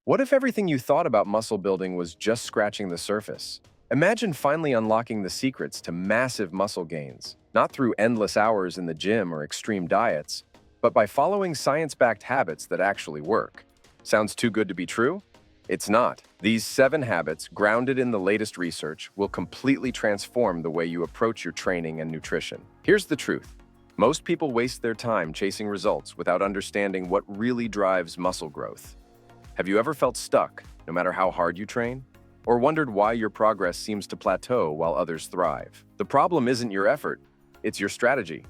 What if everything you thought about muscle building was just scratching the surface? Imagine finally unlocking the secrets to massive muscle gains, not through endless hours in the gym or extreme diets, but by following science-backed habits that actually work. Sounds too good to be true? It's not. These 7 habits, grounded in the latest research, will completely transform the way you approach your training and nutrition. Here's the truth. Most people waste their time chasing results without understanding what really drives muscle growth. Have you ever felt stuck, no matter how hard you train? Or wondered why your progress seems to plateau while others thrive? The problem isn't your effort, it's your strategy.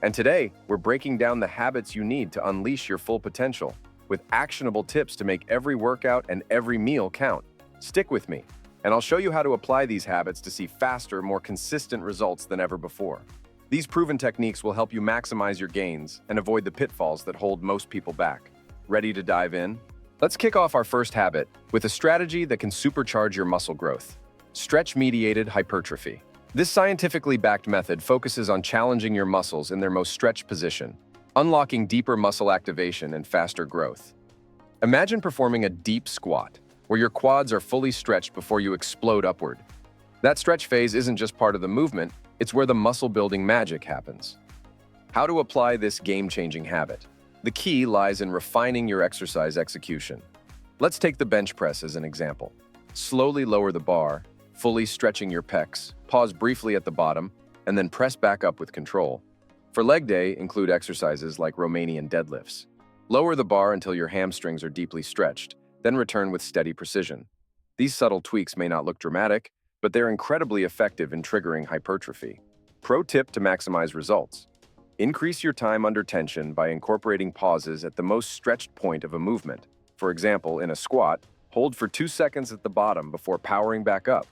And today, we're breaking down the habits you need to unleash your full potential, with actionable tips to make every workout and every meal count. Stick with me, and I'll show you how to apply these habits to see faster, more consistent results than ever before. These proven techniques will help you maximize your gains and avoid the pitfalls that hold most people back. Ready to dive in? Let's kick off our first habit with a strategy that can supercharge your muscle growth: stretch-mediated hypertrophy. This scientifically backed method focuses on challenging your muscles in their most stretched position, unlocking deeper muscle activation and faster growth. Imagine performing a deep squat, where your quads are fully stretched before you explode upward. That stretch phase isn't just part of the movement, it's where the muscle-building magic happens. How to apply this game-changing habit? The key lies in refining your exercise execution. Let's take the bench press as an example. Slowly lower the bar, fully stretching your pecs, pause briefly at the bottom, and then press back up with control. For leg day, include exercises like Romanian deadlifts. Lower the bar until your hamstrings are deeply stretched, then return with steady precision. These subtle tweaks may not look dramatic, but they're incredibly effective in triggering hypertrophy. Pro tip to maximize results: increase your time under tension by incorporating pauses at the most stretched point of a movement. For example, in a squat, hold for 2 seconds at the bottom before powering back up.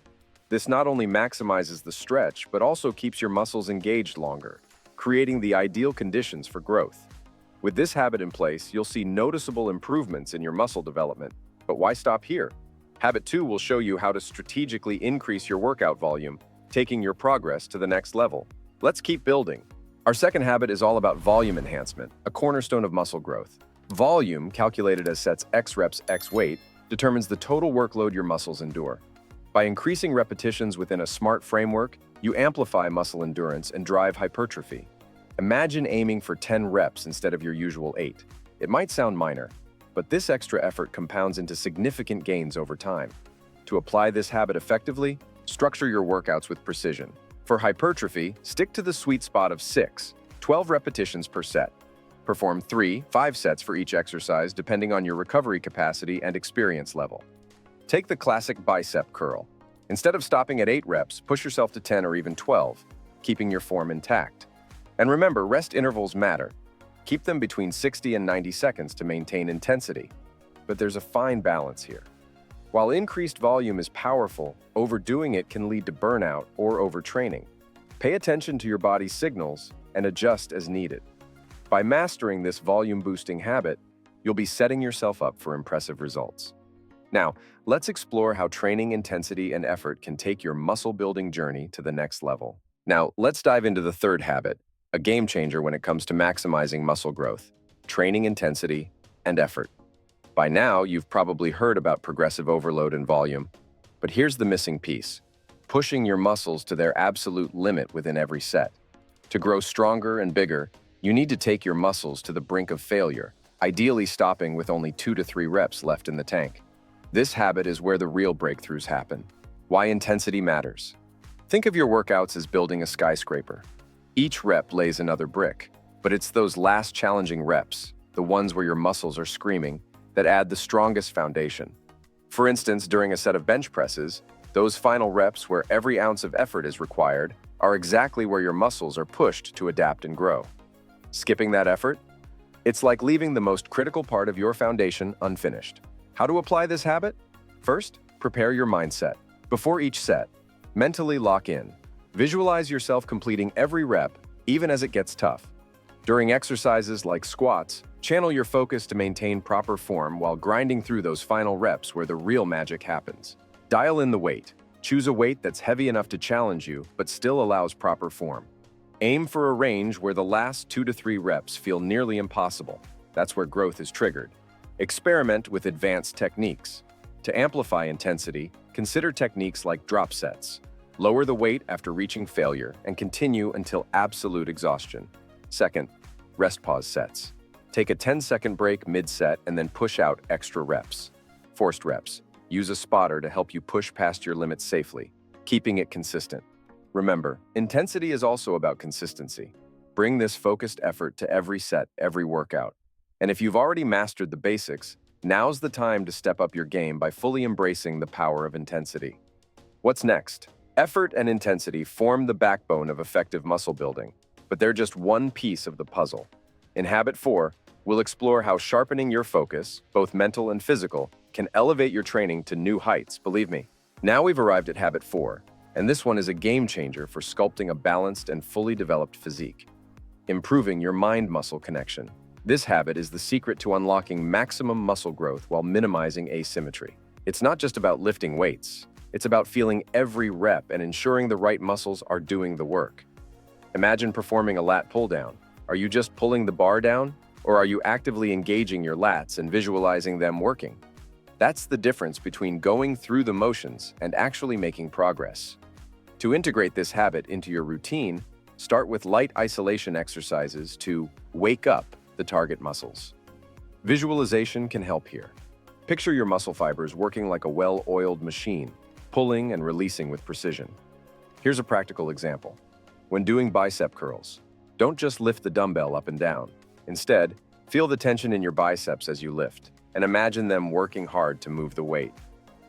This not only maximizes the stretch, but also keeps your muscles engaged longer, creating the ideal conditions for growth. With this habit in place, you'll see noticeable improvements in your muscle development. But why stop here? Habit 2 will show you how to strategically increase your workout volume, taking your progress to the next level. Let's keep building. Our second habit is all about volume enhancement, a cornerstone of muscle growth. Volume, calculated as sets X reps X weight, determines the total workload your muscles endure. By increasing repetitions within a SMART framework, you amplify muscle endurance and drive hypertrophy. Imagine aiming for 10 reps instead of your usual 8. It might sound minor, but this extra effort compounds into significant gains over time. To apply this habit effectively, structure your workouts with precision. For hypertrophy, stick to the sweet spot of 12 repetitions per set. Perform 3-5 sets for each exercise depending on your recovery capacity and experience level. Take the classic bicep curl. Instead of stopping at 8 reps, push yourself to 10 or even 12, keeping your form intact. And remember, rest intervals matter. Keep them between 60 and 90 seconds to maintain intensity. But there's a fine balance here. While increased volume is powerful, overdoing it can lead to burnout or overtraining. Pay attention to your body's signals and adjust as needed. By mastering this volume-boosting habit, you'll be setting yourself up for impressive results. Now, let's explore how training intensity and effort can take your muscle-building journey to the next level. Now, let's dive into the third habit, a game changer when it comes to maximizing muscle growth: training intensity and effort. By now, you've probably heard about progressive overload and volume, but here's the missing piece: pushing your muscles to their absolute limit within every set. To grow stronger and bigger, you need to take your muscles to the brink of failure, ideally stopping with only 2 to 3 reps left in the tank. This habit is where the real breakthroughs happen. Why intensity matters. Think of your workouts as building a skyscraper. Each rep lays another brick, but it's those last challenging reps, the ones where your muscles are screaming, that add the strongest foundation. For instance, during a set of bench presses, those final reps where every ounce of effort is required are exactly where your muscles are pushed to adapt and grow. Skipping that effort? It's like leaving the most critical part of your foundation unfinished. How to apply this habit? First, prepare your mindset. Before each set, mentally lock in. Visualize yourself completing every rep, even as it gets tough. During exercises like squats, channel your focus to maintain proper form while grinding through those final reps where the real magic happens. Dial in the weight. Choose a weight that's heavy enough to challenge you, but still allows proper form. Aim for a range where the last 2 to 3 reps feel nearly impossible. That's where growth is triggered. Experiment with advanced techniques. To amplify intensity, consider techniques like drop sets. Lower the weight after reaching failure and continue until absolute exhaustion. Second, rest pause sets. Take a 10-second break mid-set and then push out extra reps. Forced reps. Use a spotter to help you push past your limits safely, keeping it consistent. Remember, intensity is also about consistency. Bring this focused effort to every set, every workout. And if you've already mastered the basics, now's the time to step up your game by fully embracing the power of intensity. What's next? Effort and intensity form the backbone of effective muscle building, but they're just one piece of the puzzle. In Habit 4, we'll explore how sharpening your focus, both mental and physical, can elevate your training to new heights, believe me. Now we've arrived at Habit 4, and this one is a game changer for sculpting a balanced and fully developed physique. Improving your mind-muscle connection. This habit is the secret to unlocking maximum muscle growth while minimizing asymmetry. It's not just about lifting weights. It's about feeling every rep and ensuring the right muscles are doing the work. Imagine performing a lat pull-down. Are you just pulling the bar down, or are you actively engaging your lats and visualizing them working? That's the difference between going through the motions and actually making progress. To integrate this habit into your routine, start with light isolation exercises to wake up the target muscles. Visualization can help here. Picture your muscle fibers working like a well-oiled machine, pulling and releasing with precision. Here's a practical example. When doing bicep curls, don't just lift the dumbbell up and down. Instead, feel the tension in your biceps as you lift, and imagine them working hard to move the weight.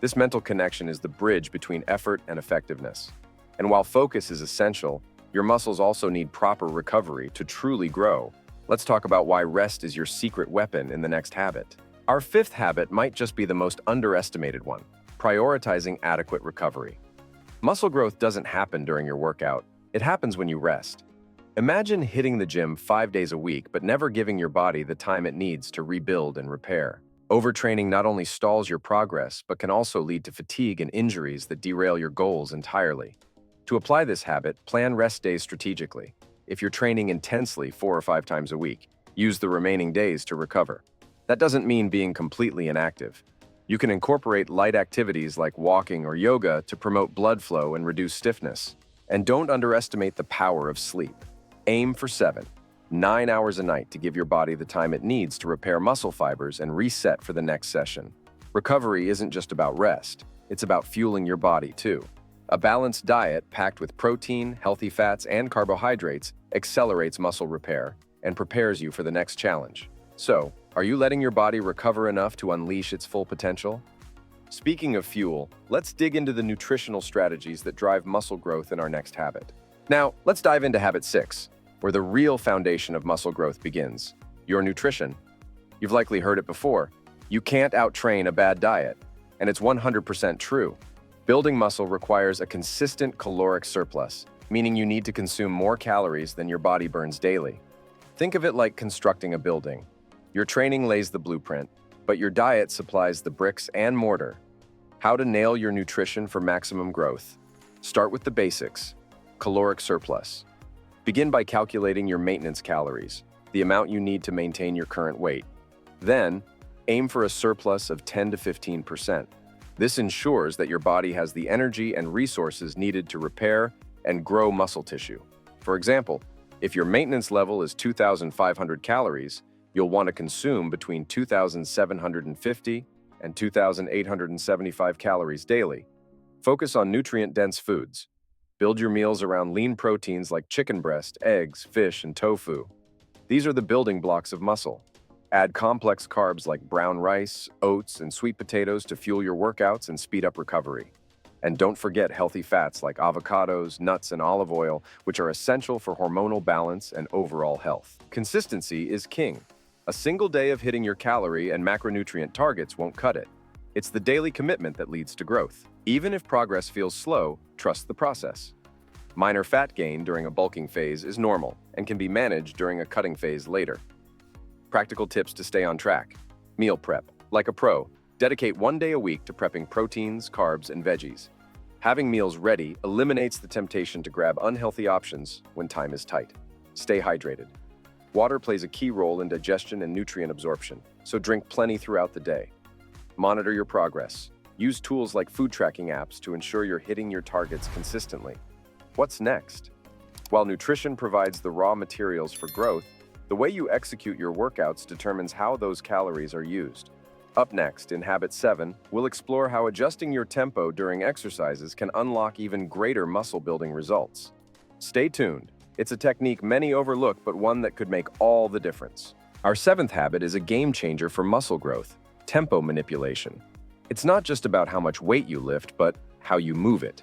This mental connection is the bridge between effort and effectiveness. And while focus is essential, your muscles also need proper recovery to truly grow. Let's talk about why rest is your secret weapon in the next habit. Our fifth habit might just be the most underestimated one: prioritizing adequate recovery. Muscle growth doesn't happen during your workout. It happens when you rest. Imagine hitting the gym 5 days a week but never giving your body the time it needs to rebuild and repair. Overtraining not only stalls your progress but can also lead to fatigue and injuries that derail your goals entirely. To apply this habit, plan rest days strategically. If you're training intensely 4 or 5 times a week, use the remaining days to recover. That doesn't mean being completely inactive. You can incorporate light activities like walking or yoga to promote blood flow and reduce stiffness. And don't underestimate the power of sleep. Aim for 7-9 hours a night to give your body the time it needs to repair muscle fibers and reset for the next session. Recovery isn't just about rest, it's about fueling your body too. A balanced diet packed with protein, healthy fats, and carbohydrates accelerates muscle repair and prepares you for the next challenge. So, are you letting your body recover enough to unleash its full potential? Speaking of fuel, let's dig into the nutritional strategies that drive muscle growth in our next habit. Now, let's dive into Habit 6, where the real foundation of muscle growth begins: your nutrition. You've likely heard it before. You can't out-train a bad diet, and it's 100% true. Building muscle requires a consistent caloric surplus, meaning you need to consume more calories than your body burns daily. Think of it like constructing a building. Your training lays the blueprint, but your diet supplies the bricks and mortar. How to nail your nutrition for maximum growth? Start with the basics: caloric surplus. Begin by calculating your maintenance calories, the amount you need to maintain your current weight. Then, aim for a surplus of 10 to 15%. This ensures that your body has the energy and resources needed to repair and grow muscle tissue. For example, if your maintenance level is 2,500 calories, you'll want to consume between 2,750 and 2,875 calories daily. Focus on nutrient-dense foods. Build your meals around lean proteins like chicken breast, eggs, fish, and tofu. These are the building blocks of muscle. Add complex carbs like brown rice, oats, and sweet potatoes to fuel your workouts and speed up recovery. And don't forget healthy fats like avocados, nuts, and olive oil, which are essential for hormonal balance and overall health. Consistency is king. A single day of hitting your calorie and macronutrient targets won't cut it. It's the daily commitment that leads to growth. Even if progress feels slow, trust the process. Minor fat gain during a bulking phase is normal and can be managed during a cutting phase later. Practical tips to stay on track. Meal prep. Like a pro, dedicate 1 day a week to prepping proteins, carbs, and veggies. Having meals ready eliminates the temptation to grab unhealthy options when time is tight. Stay hydrated. Water plays a key role in digestion and nutrient absorption. so drink plenty throughout the day. Monitor your progress. Use tools like food tracking apps to ensure you're hitting your targets consistently. What's next? While nutrition provides the raw materials for growth, the way you execute your workouts determines how those calories are used. Up next, in Habit 7, we'll explore how adjusting your tempo during exercises can unlock even greater muscle-building results. Stay tuned. It's a technique many overlook, but one that could make all the difference. Our 7th habit is a game changer for muscle growth: tempo manipulation. It's not just about how much weight you lift, but how you move it.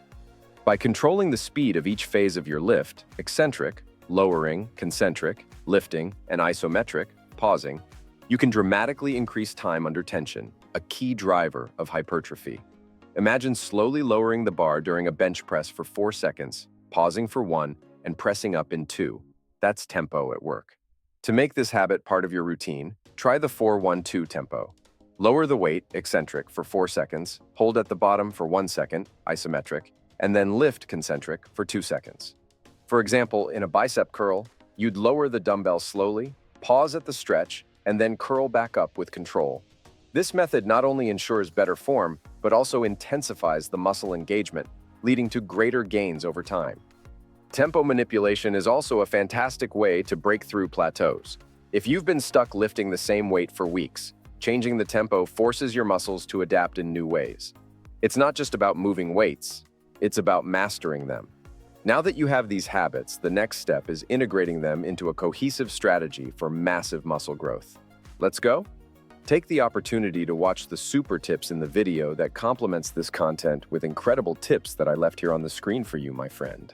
By controlling the speed of each phase of your lift, eccentric, lowering, concentric, lifting, and isometric, pausing, you can dramatically increase time under tension, a key driver of hypertrophy. Imagine slowly lowering the bar during a bench press for 4 seconds, pausing for 1, and pressing up in 2. That's tempo at work. To make this habit part of your routine, try the 4-1-2 tempo. Lower the weight, eccentric, for 4 seconds, hold at the bottom for 1 second, isometric, and then lift, concentric, for 2 seconds. For example, in a bicep curl, you'd lower the dumbbell slowly, pause at the stretch, and then curl back up with control. This method not only ensures better form, but also intensifies the muscle engagement, leading to greater gains over time. Tempo manipulation is also a fantastic way to break through plateaus. If you've been stuck lifting the same weight for weeks, changing the tempo forces your muscles to adapt in new ways. It's not just about moving weights, it's about mastering them. Now that you have these habits, the next step is integrating them into a cohesive strategy for massive muscle growth. Let's go? Take the opportunity to watch the super tips in the video that complements this content with incredible tips that I left here on the screen for you, my friend.